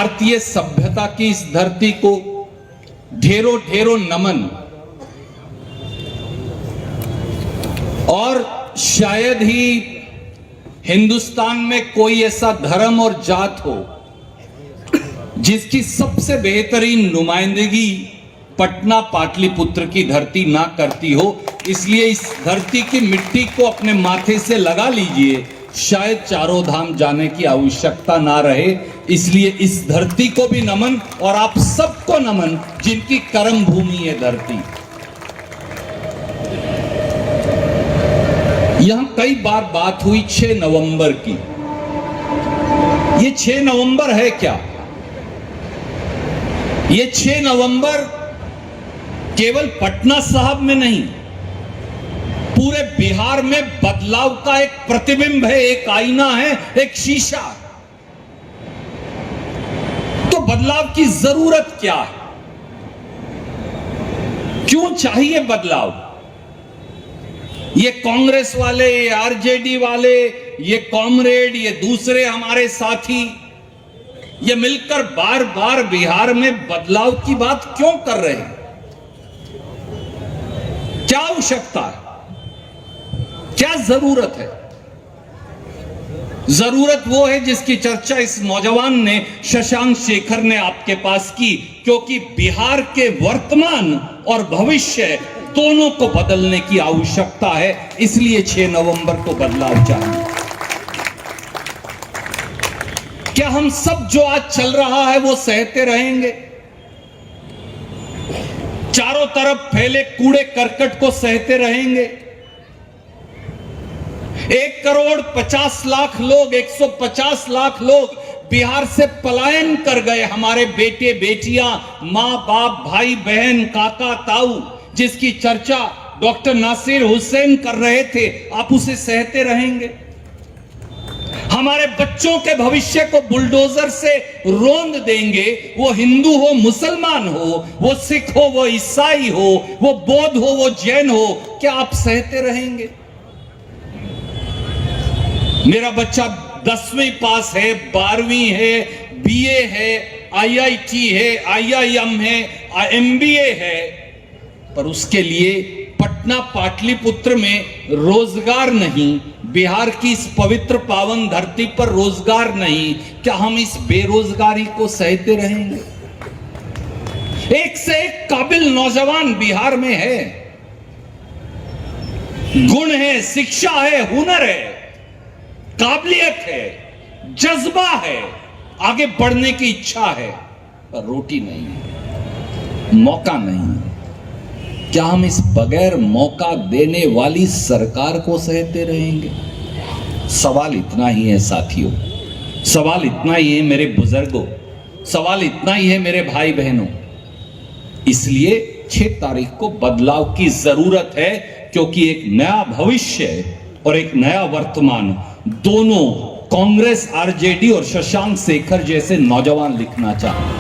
भारतीय सभ्यता की इस धरती को ढेरों ढेरों नमन। और शायद ही हिंदुस्तान में कोई ऐसा धर्म और जात हो जिसकी सबसे बेहतरीन नुमाइंदगी पटना पाटलिपुत्र की धरती ना करती हो। इसलिए इस धरती की मिट्टी को अपने माथे से लगा लीजिए, शायद चारों धाम जाने की आवश्यकता ना रहे। इसलिए इस धरती को भी नमन और आप सबको नमन जिनकी कर्म भूमि है धरती। यहां कई बार बात हुई 6 नवंबर की। ये 6 नवंबर है क्या? ये 6 नवंबर केवल पटना साहब में नहीं, पूरे बिहार में बदलाव का एक प्रतिबिंब है, एक आईना है, एक शीशा। तो बदलाव की जरूरत क्या है? क्यों चाहिए बदलाव? ये कांग्रेस वाले, ये आरजेडी वाले, ये कॉमरेड, ये दूसरे हमारे साथी, ये मिलकर बार बार बिहार में बदलाव की बात क्यों कर रहे हैं? क्या आवश्यकता है? क्या जरूरत है? जरूरत वो है जिसकी चर्चा इस नौजवान ने, शशांक शेखर ने आपके पास की, क्योंकि बिहार के वर्तमान और भविष्य दोनों को बदलने की आवश्यकता है। इसलिए 6 नवंबर को बदलाव चाहिए। क्या हम सब जो आज चल रहा है वो सहते रहेंगे? चारों तरफ फैले कूड़े करकट को सहते रहेंगे? 1,50,00,000 लोग, 150 लाख लोग बिहार से पलायन कर गए। हमारे बेटे बेटियां, मां बाप, भाई बहन, काका ताऊ, जिसकी चर्चा डॉक्टर नासिर हुसैन कर रहे थे, आप उसे सहते रहेंगे? हमारे बच्चों के भविष्य को बुलडोजर से रोंद देंगे, वो हिंदू हो, मुसलमान हो, वो सिख हो, वो ईसाई हो, वो बौद्ध हो, वो जैन हो, क्या आप सहते रहेंगे? मेरा बच्चा 10वीं पास है, 12वीं है, बीए है, आईआईटी है, आईआईएम है, एमबीए है, पर उसके लिए पटना पाटलिपुत्र में रोजगार नहीं, बिहार की इस पवित्र पावन धरती पर रोजगार नहीं। क्या हम इस बेरोजगारी को सहते रहेंगे? एक से एक काबिल नौजवान बिहार में है, गुण है, शिक्षा है, हुनर है, काबिलियत है, जज्बा है, आगे बढ़ने की इच्छा है, पर रोटी नहीं है, मौका नहीं है। क्या हम इस बगैर मौका देने वाली सरकार को सहते रहेंगे? सवाल इतना ही है साथियों, सवाल इतना ही है मेरे बुजुर्गों, सवाल इतना ही है मेरे भाई बहनों। इसलिए 6 तारीख को बदलाव की जरूरत है, क्योंकि एक नया भविष्य और एक नया वर्तमान दोनों कांग्रेस, आरजेडी और शशांक शेखर जैसे नौजवान लिखना चाहते हैं।